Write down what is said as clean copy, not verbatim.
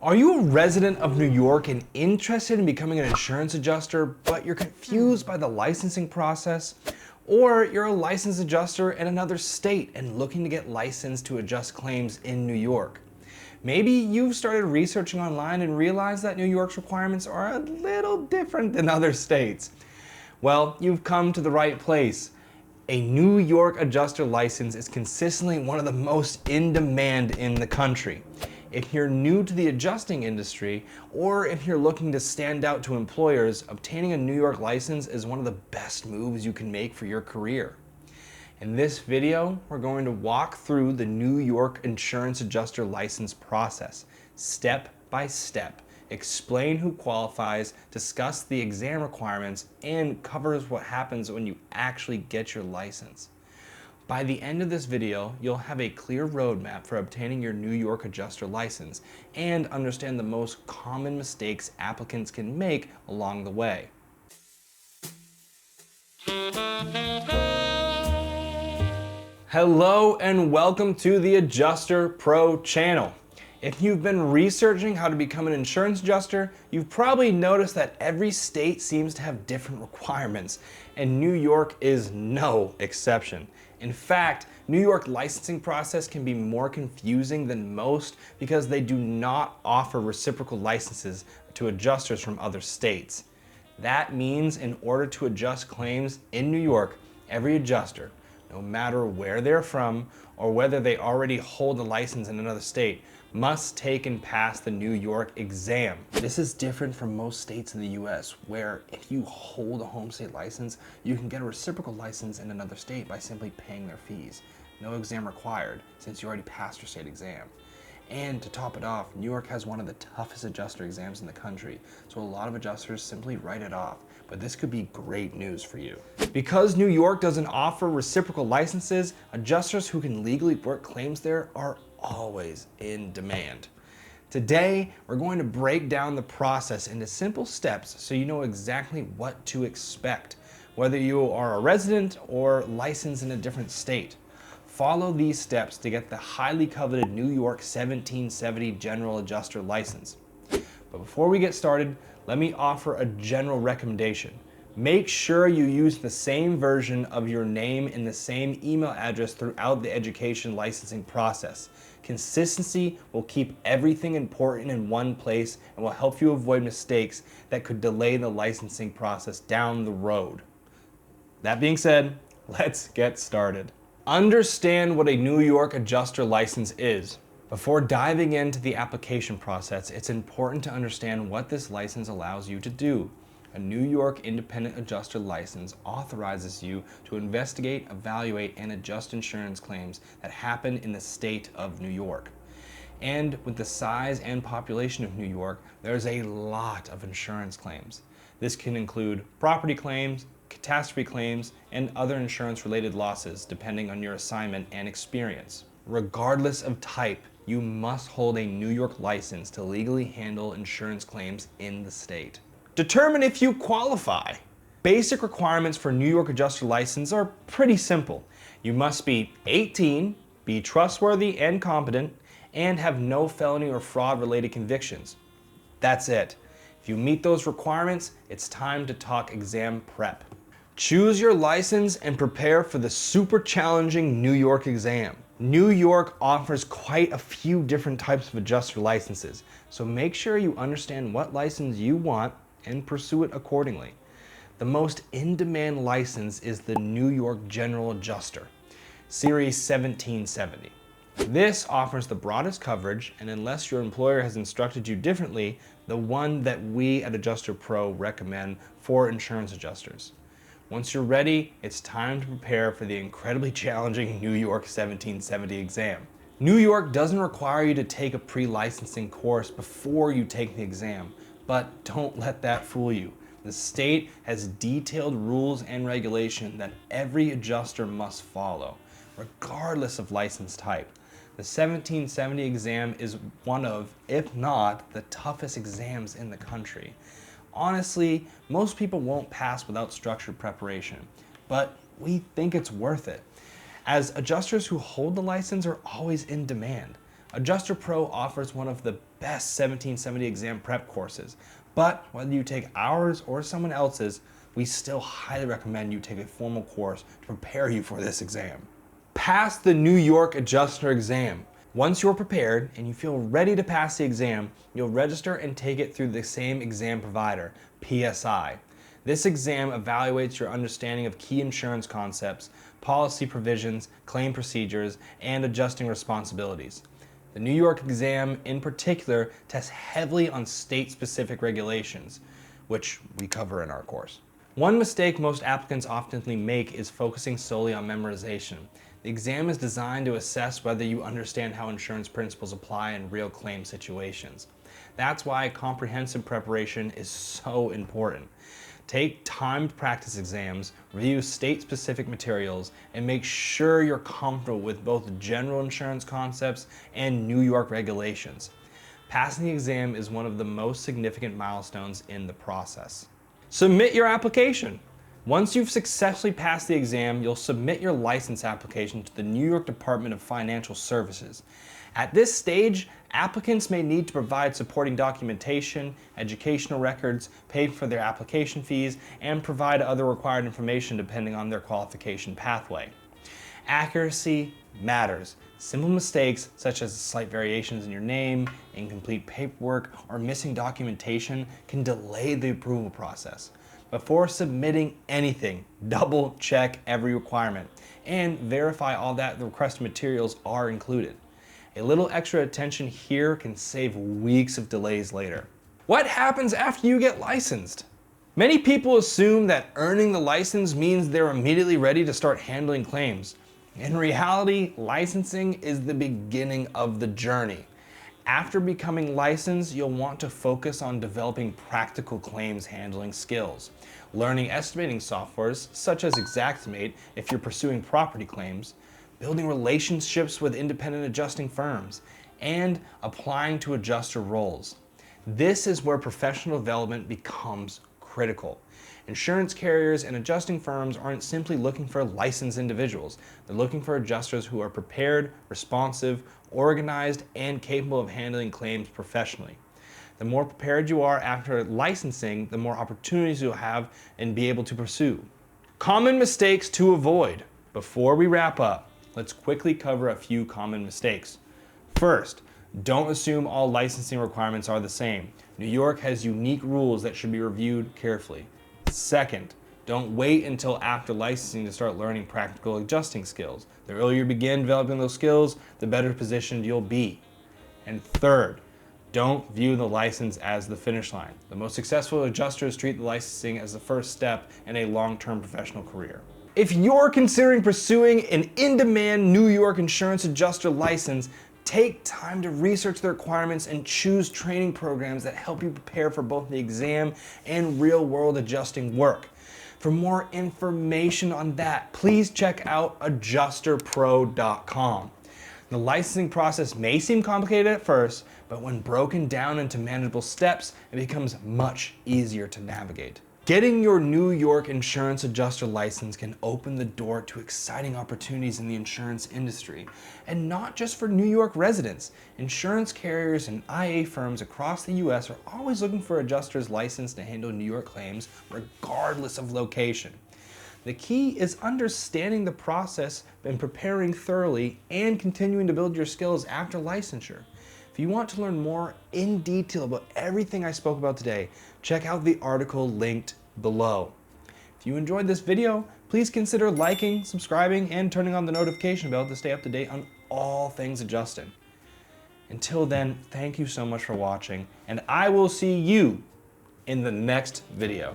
Are you a resident of New York and interested in becoming an insurance adjuster, but you're confused by the licensing process? Or you're a licensed adjuster in another state and looking to get licensed to adjust claims in New York? Maybe you've started researching online and realized that New York's requirements are a little different than other states. Well, you've come to the right place. A New York adjuster license is consistently one of the most in demand in the country. If you're new to the adjusting industry, or if you're looking to stand out to employers, obtaining a New York license is one of the best moves you can make for your career. In this video, we're going to walk through the New York insurance adjuster license process, step by step, explain who qualifies, discuss the exam requirements, and covers what happens when you actually get your license. By the end of this video, you'll have a clear roadmap for obtaining your New York adjuster license and understand the most common mistakes applicants can make along the way. Hello and welcome to the AdjusterPro channel. If you've been researching how to become an insurance adjuster, you've probably noticed that every state seems to have different requirements, and New York is no exception. In fact, New York licensing process can be more confusing than most because they do not offer reciprocal licenses to adjusters from other states. That means in order to adjust claims in New York, every adjuster, no matter where they're from or whether they already hold a license in another state, must take and pass the New York exam. This is different from most states in the US, where if you hold a home state license, you can get a reciprocal license in another state by simply paying their fees. No exam required, since you already passed your state exam. And to top it off, New York has one of the toughest adjuster exams in the country, so a lot of adjusters simply write it off. But this could be great news for you. Because New York doesn't offer reciprocal licenses, adjusters who can legally work claims there are always in demand. Today, we're going to break down the process into simple steps so you know exactly what to expect, whether you are a resident or licensed in a different state. Follow these steps to get the highly coveted New York 1770 General Adjuster License. But before we get started, let me offer a general recommendation. Make sure you use the same version of your name and the same email address throughout the education licensing process. Consistency will keep everything important in one place and will help you avoid mistakes that could delay the licensing process down the road. That being said, let's get started. Understand what a New York adjuster license is. Before diving into the application process, it's important to understand what this license allows you to do. A New York independent adjuster license authorizes you to investigate, evaluate, and adjust insurance claims that happen in the state of New York. And with the size and population of New York, there's a lot of insurance claims. This can include property claims, catastrophe claims, and other insurance-related losses depending on your assignment and experience. Regardless of type, you must hold a New York license to legally handle insurance claims in the state. Determine if you qualify. Basic requirements for New York adjuster license are pretty simple. You must be 18, be trustworthy and competent, and have no felony or fraud-related convictions. That's it. If you meet those requirements, it's time to talk exam prep. Choose your license and prepare for the super challenging New York exam. New York offers quite a few different types of adjuster licenses, so make sure you understand what license you want and pursue it accordingly. The most in-demand license is the New York General Adjuster, Series 1770. This offers the broadest coverage, and unless your employer has instructed you differently, the one that we at AdjusterPro recommend for insurance adjusters. Once you're ready, it's time to prepare for the incredibly challenging New York 1770 exam. New York doesn't require you to take a pre-licensing course before you take the exam, but don't let that fool you. The state has detailed rules and regulation that every adjuster must follow, regardless of license type. The 1770 exam is one of, if not, the toughest exams in the country. Honestly, most people won't pass without structured preparation, but we think it's worth it, as adjusters who hold the license are always in demand. AdjusterPro offers one of the best 1770 exam prep courses. But whether you take ours or someone else's, we still highly recommend you take a formal course to prepare you for this exam. Pass the New York Adjuster exam. Once you're prepared and you feel ready to pass the exam, you'll register and take it through the same exam provider, PSI. This exam evaluates your understanding of key insurance concepts, policy provisions, claim procedures, and adjusting responsibilities. The New York exam in particular tests heavily on state-specific regulations, which we cover in our course. One mistake most applicants often make is focusing solely on memorization. The exam is designed to assess whether you understand how insurance principles apply in real claim situations. That's why comprehensive preparation is so important. Take timed practice exams, review state-specific materials, and make sure you're comfortable with both general insurance concepts and New York regulations. Passing the exam is one of the most significant milestones in the process. Submit your application. Once you've successfully passed the exam, you'll submit your license application to the New York Department of Financial Services. At this stage, applicants may need to provide supporting documentation, educational records, pay for their application fees, and provide other required information depending on their qualification pathway. Accuracy matters. Simple mistakes, such as slight variations in your name, incomplete paperwork, or missing documentation, can delay the approval process. Before submitting anything, double check every requirement and verify all that the requested materials are included. A little extra attention here can save weeks of delays later. What happens after you get licensed? Many people assume that earning the license means they're immediately ready to start handling claims. In reality, licensing is the beginning of the journey. After becoming licensed, you'll want to focus on developing practical claims handling skills, learning estimating softwares such as Xactimate if you're pursuing property claims, building relationships with independent adjusting firms, and applying to adjuster roles. This is where professional development becomes critical. Insurance carriers and adjusting firms aren't simply looking for licensed individuals. They're looking for adjusters who are prepared, responsive, organized, and capable of handling claims professionally. The more prepared you are after licensing, the more opportunities you'll have and be able to pursue. Common mistakes to avoid. Before we wrap up, let's quickly cover a few common mistakes. First, don't assume all licensing requirements are the same. New York has unique rules that should be reviewed carefully. Second, don't wait until after licensing to start learning practical adjusting skills. The earlier you begin developing those skills, the better positioned you'll be. And third, don't view the license as the finish line. The most successful adjusters treat the licensing as the first step in a long-term professional career. If you're considering pursuing an in-demand New York insurance adjuster license, take time to research the requirements and choose training programs that help you prepare for both the exam and real-world adjusting work. For more information on that, please check out AdjusterPro.com. The licensing process may seem complicated at first, but when broken down into manageable steps, it becomes much easier to navigate. Getting your New York insurance adjuster license can open the door to exciting opportunities in the insurance industry. And not just for New York residents. Insurance carriers and IA firms across the US are always looking for adjusters licensed to handle New York claims regardless of location. The key is understanding the process and preparing thoroughly and continuing to build your skills after licensure. If you want to learn more in detail about everything I spoke about today, check out the article linked below. If you enjoyed this video, please consider liking, subscribing, and turning on the notification bell to stay up to date on all things adjusting. Until then, thank you so much for watching, and I will see you in the next video.